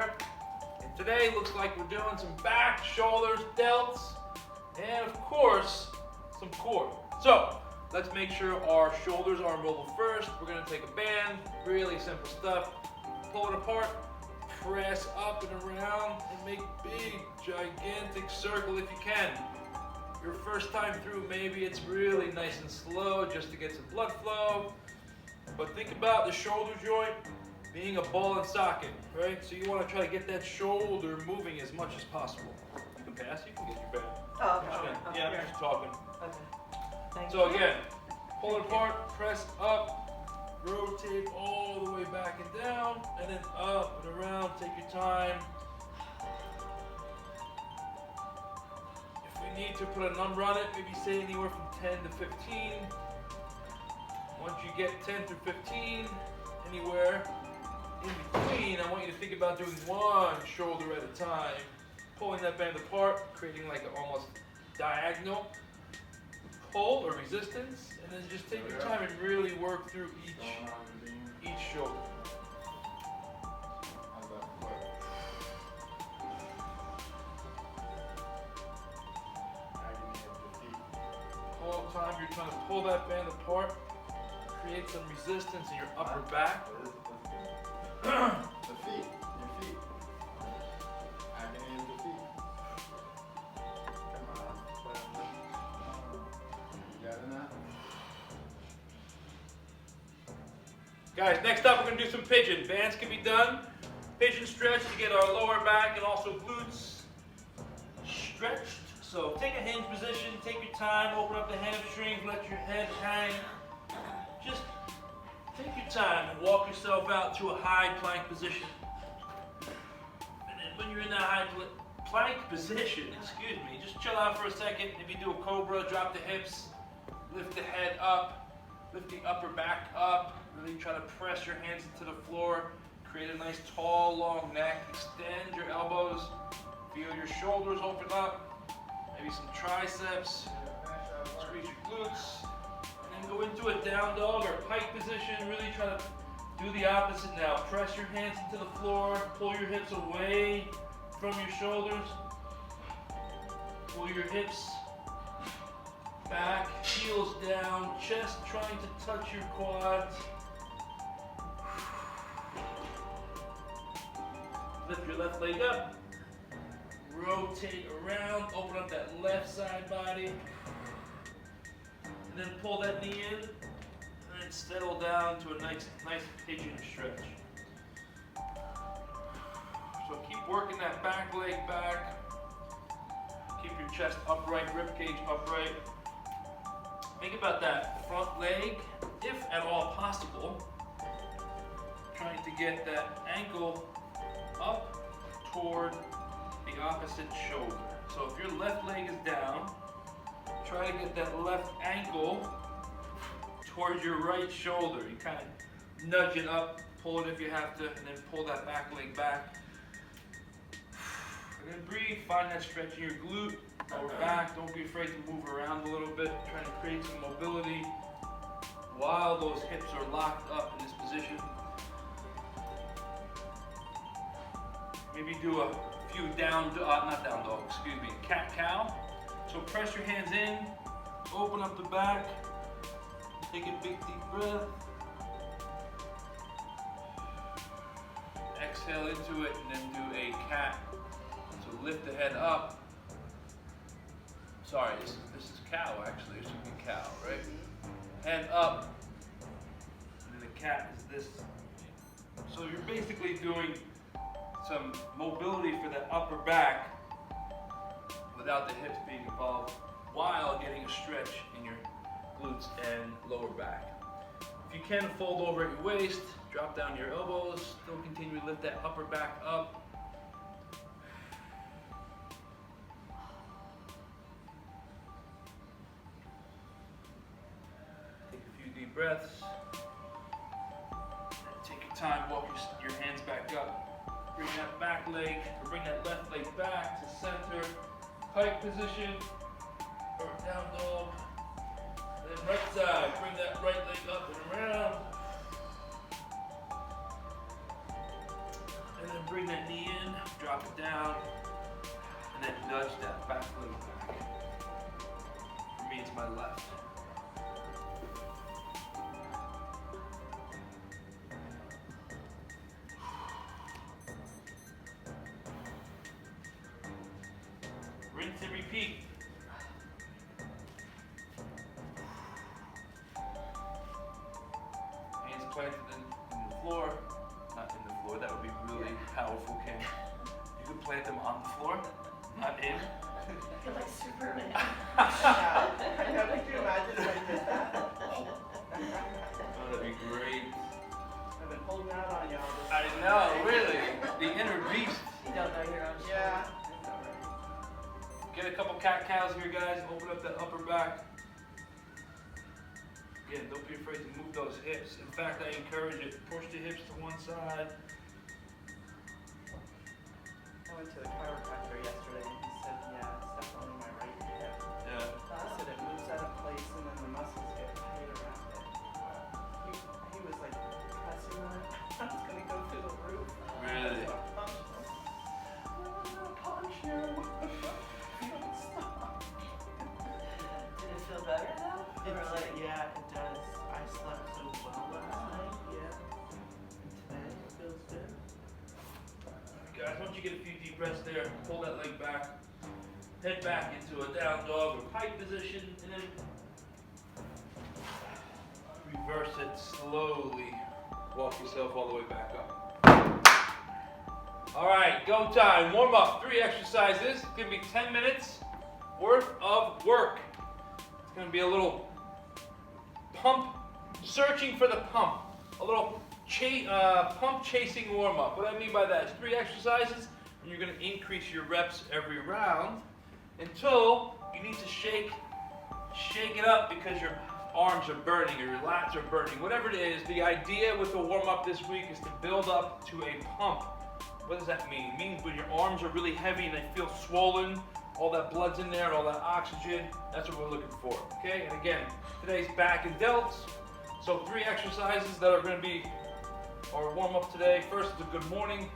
there. And today looks like we're doing some back, shoulders, delts, and of course, some core. So let's make sure our shoulders are mobile first. We're gonna take a band, really simple stuff, pull it apart, press up and around, and make big, gigantic circle if you can. Your first time through, maybe it's really nice and slow just to get some blood flow. But think about the shoulder joint being a ball and socket, right? So you want to try to get that shoulder moving as much as possible. You can pass, you can get your band. Oh, okay. Yeah, I'm just talking. Okay. So again, pull it apart, press up, rotate all the way back and down, and then up and around, take your time. If we need to put a number on it, maybe say anywhere from 10 to 15. Once you get 10 to 15, anywhere in between, I want you to think about doing one shoulder at a time, pulling that band apart, creating like an almost diagonal pull or resistance, and then just take your time and really work through each shoulder. All the time you're trying to pull that band apart, create some resistance in your upper back. The feet, your feet. Agony of the feet. Come on. You got it now? Guys, next up we're going to do some pigeon. Bands can be done. Pigeon stretch to get our lower back and also glutes stretched. So take a hinge position, take your time, open up the hamstrings, let your head hang. Just take your time and walk yourself out to a high plank position. And then when you're in that high plank position, just chill out for a second. Maybe do a cobra, drop the hips, lift the head up, lift the upper back up. Really try to press your hands into the floor. Create a nice tall, long neck. Extend your elbows. Feel your shoulders open up. Maybe some triceps. Squeeze your glutes. And then go into a down dog or pike position. Really try to do the opposite now. Press your hands into the floor. Pull your hips away from your shoulders. Pull your hips back, heels down, chest trying to touch your quads. Lift your left leg up. Rotate around, open up that left side body. And then pull that knee in. And then settle down to a nice pigeon stretch. So keep working that back leg back. Keep your chest upright, rib cage upright. Think about that front leg, if at all possible. Trying to get that ankle up toward the opposite shoulder. So if your left leg is down, try to get that left ankle towards your right shoulder. You kind of nudge it up, pull it if you have to, and then pull that back leg back. And then breathe, find that stretch in your glute, lower back. Don't be afraid to move around a little bit, trying to create some mobility while those hips are locked up in this position. Maybe do a few cat-cow. So press your hands in, open up the back, take a big deep breath. Exhale into it and then do a cat. So lift the head up. Sorry, this is cow actually, it should be cow, right? Head up, and then the cat is this. So you're basically doing some mobility for that upper back without the hips being involved while getting a stretch in your glutes and lower back. If you can, fold over at your waist, drop down your elbows, still continue to lift that upper back up. Take a few deep breaths. Take your time, walk your hands back up. Bring that back leg, or bring that left leg back to center. Pike position, or down dog. Then right side, bring that right leg up and around. And then bring that knee in. drop it down, and then nudge that back leg back. For me, it's my left. Rinse and repeat. Hands planted in the floor. Not in the floor, that would be really powerful, Ken. You could plant them on the floor, not in. You're like Superman. Yeah. Could you imagine if I did that? Oh, that'd be great. I've been holding out on y'all. I know, really. The inner beast. You don't know your own shit. Yeah. Get a couple cat-cows here, guys. Open up that upper back. Again, don't be afraid to move those hips. In fact, I encourage it. Push the hips to one side. I went to the chiropractor yesterday and he said, yeah, it's definitely my right hip. Yeah. He said it moves out of place and then the muscles get tight around it. He was like pressing on it. I was going to go through the roof. Really? I was gonna punch you. Don't stop. Did it feel better now? Yeah, it does. I slept so well last night. Yeah. And today it feels good. Guys, once you get a few deep breaths there, pull that leg back. Head back into a down dog or pike position, and then reverse it slowly. Walk yourself all the way back up. All right, go time. Warm up. 3 exercises. It's gonna be 10 minutes worth of work. It's gonna be a little pump, searching for the pump. A little pump chasing warm up. What I mean by that is 3 exercises, and you're gonna increase your reps every round until you need to shake it up because your arms are burning or your lats are burning. Whatever it is, the idea with the warm up this week is to build up to a pump. What does that mean? It means when your arms are really heavy and they feel swollen, all that blood's in there, all that oxygen, that's what we're looking for, okay? And again, today's back and delts. So 3 exercises that are gonna be our warm up today. First is a good morning.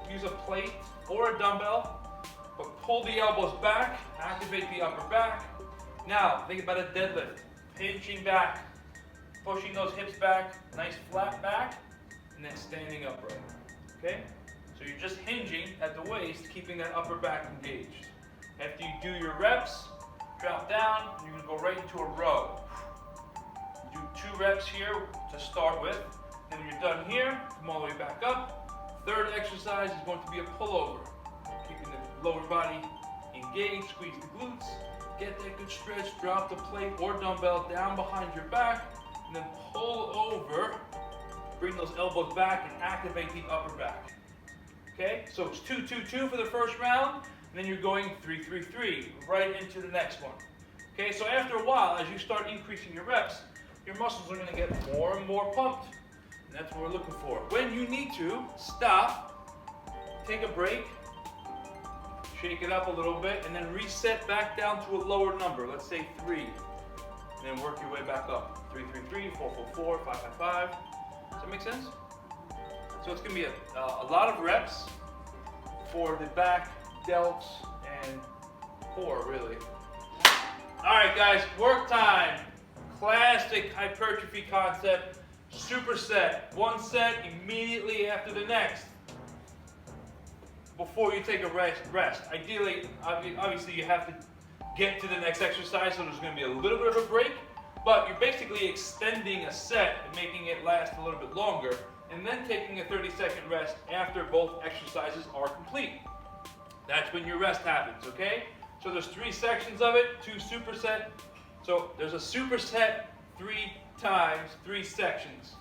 Use a plate or a dumbbell, but pull the elbows back, activate the upper back. Now, think about a deadlift. Pinching back, pushing those hips back, nice flat back, and then standing upright, okay? So you're just hinging at the waist, keeping that upper back engaged. After you do your reps, drop down, and you're gonna go right into a row. Do 2 reps here to start with. Then when you're done here, come all the way back up. 3rd exercise is going to be a pullover. Keeping the lower body engaged, squeeze the glutes, get that good stretch, drop the plate or dumbbell down behind your back, and then pull over, bring those elbows back and activate the upper back. Okay, so it's 2-2-2 for the first round, and then you're going 3-3-3 right into the next one. Okay, so after a while, as you start increasing your reps, your muscles are going to get more and more pumped, and that's what we're looking for. When you need to, stop, take a break, shake it up a little bit, and then reset back down to a lower number, let's say 3, and then work your way back up. 3-3-3, 4-4-4, 5-5-5. Does that make sense? So it's going to be a lot of reps for the back, delts, and core, really. All right, guys, work time. Classic hypertrophy concept, superset. 1 set immediately after the next before you take a rest. Ideally, obviously, you have to get to the next exercise, so there's going to be a little bit of a break, but you're basically extending a set and making it last a little bit longer, and then taking a 30-second rest after both exercises are complete. That's when your rest happens, okay? So there's 3 sections of it, 2 superset. So there's a superset 3 times, 3 sections.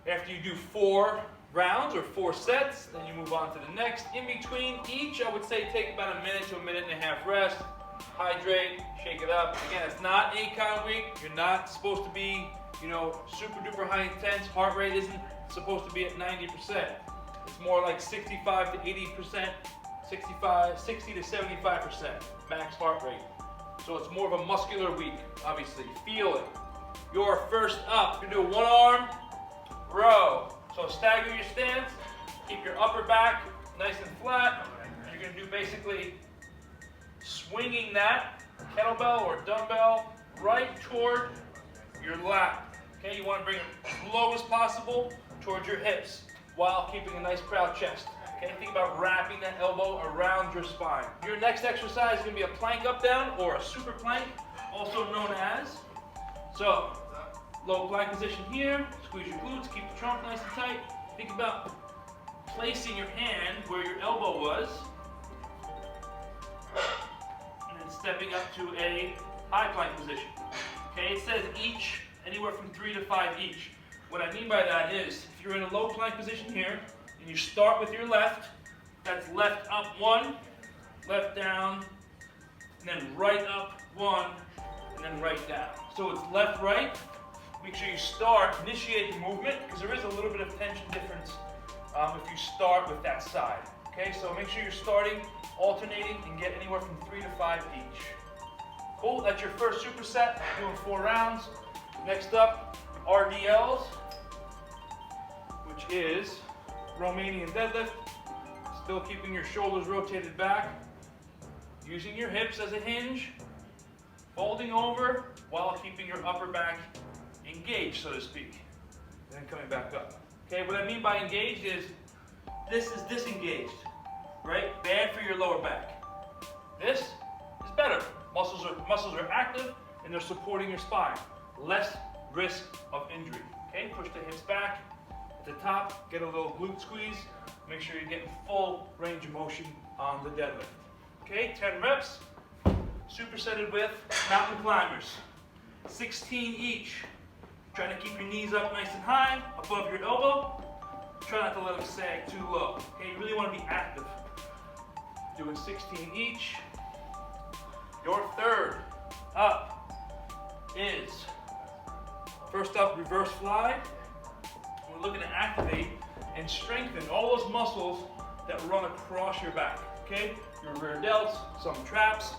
After you do 4 rounds or 4 sets, then you move on to the next. In between each, I would say take about 1 minute to 1.5 minutes rest. Hydrate, shake it up. Again, it's not ACON week. You're not supposed to be, super duper high intense. Heart rate isn't supposed to be at 90%. It's more like 65 to 80%, 60 to 75% max heart rate. So it's more of a muscular week, obviously. Feel it. You're first up. You're gonna do 1 arm row. So stagger your stance. Keep your upper back nice and flat. You're going to do basically swinging that kettlebell or dumbbell right toward your lap. Okay, you want to bring it as low as possible towards your hips while keeping a nice proud chest. Okay, think about wrapping that elbow around your spine. Your next exercise is going to be a plank up down or a super plank, also known as. So, low plank position here, squeeze your glutes, keep the trunk nice and tight. Think about placing your hand where your elbow was, and then stepping up to a high plank position. Okay, it says each, anywhere from 3 to 5 each. What I mean by that is, if you're in a low plank position here, and you start with your left, that's left up 1, left down, and then right up 1, and then right down. So it's left, right. Make sure you start, initiate the movement, because there is a little bit of tension difference if you start with that side. Okay, so make sure you're starting, alternating, and get anywhere from 3 to 5 each. Cool, that's your first superset, doing 4 rounds. Next up, RDLs, which is Romanian deadlift. Still keeping your shoulders rotated back, using your hips as a hinge, folding over while keeping your upper back engaged, so to speak, and then coming back up. Okay, what I mean by engaged is this is disengaged, right? Bad for your lower back. This is better. Muscles are active and they're supporting your spine. Less risk of injury. Okay, push the hips back. At the top, get a little glute squeeze. Make sure you're getting full range of motion on the deadlift. Okay, 10 reps. Supersetted with mountain climbers. 16 each. Trying to keep your knees up nice and high, above your elbow. Try not to let them sag too low. Okay, you really want to be active. Doing 16 each. Your third up is, first up, reverse fly. We're looking to activate and strengthen all those muscles that run across your back. Okay, your rear delts, some traps,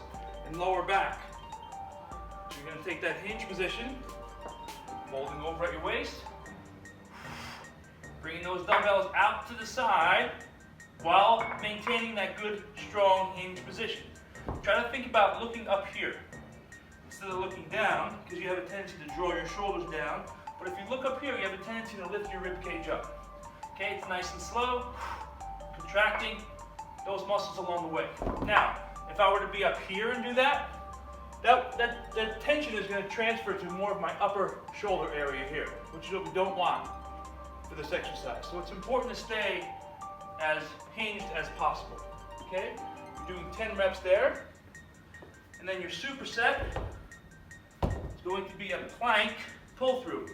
and lower back. So you're going to take that hinge position, folding over at your waist, bringing those dumbbells out to the side while maintaining that good, strong hinge position. Try to think about looking up here instead of looking down, because you have a tendency to draw your shoulders down. But if you look up here, you have a tendency to lift your rib cage up. Okay, it's nice and slow, contracting those muscles along the way. Now, if I were to be up here and do that, that tension is going to transfer to more of my upper shoulder area here, which is what we don't want for this exercise. So it's important to stay as hinged as possible. Okay, you're doing 10 reps there, and then your superset is going to be a plank pull through.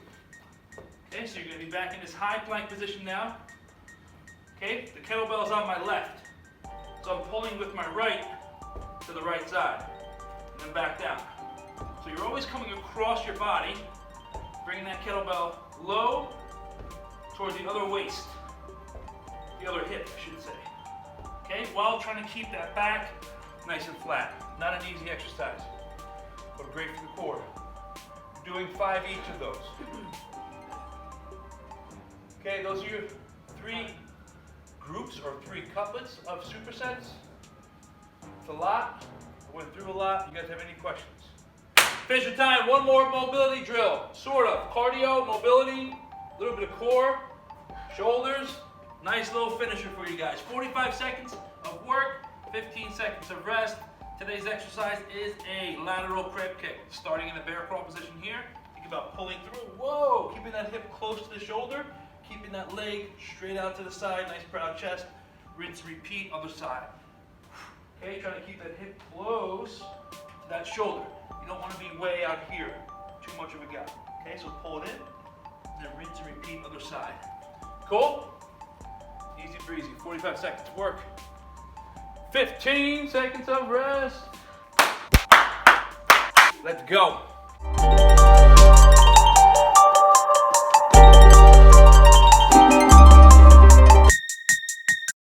Okay, so you're going to be back in this high plank position now. Okay, the kettlebell is on my left, so I'm pulling with my right to the right side, and then back down. So you're always coming across your body, bringing that kettlebell low towards the other waist, the other hip, I should say. Okay, while trying to keep that back nice and flat. Not an easy exercise, but great for the core. Doing 5 each of those. Okay, those are your 3 groups or 3 couplets of supersets. It's a lot. I went through a lot. You guys have any questions? Finish your time. One more mobility drill. Sort of. Cardio, mobility, a little bit of core, shoulders. Nice little finisher for you guys. 45 seconds of work, 15 seconds of rest. Today's exercise is a lateral crab kick. Starting in the bear crawl position here. Think about pulling through. Whoa! Keeping that hip close to the shoulder. Keeping that leg straight out to the side. Nice proud chest. Rinse, repeat, other side. Okay, trying to keep that hip close to that shoulder. You don't want to be way out here. Too much of a gap. Okay, so pull it in. Then rinse and repeat, other side. Cool? Easy breezy. 45 seconds of work. 15 seconds of rest. Let's go.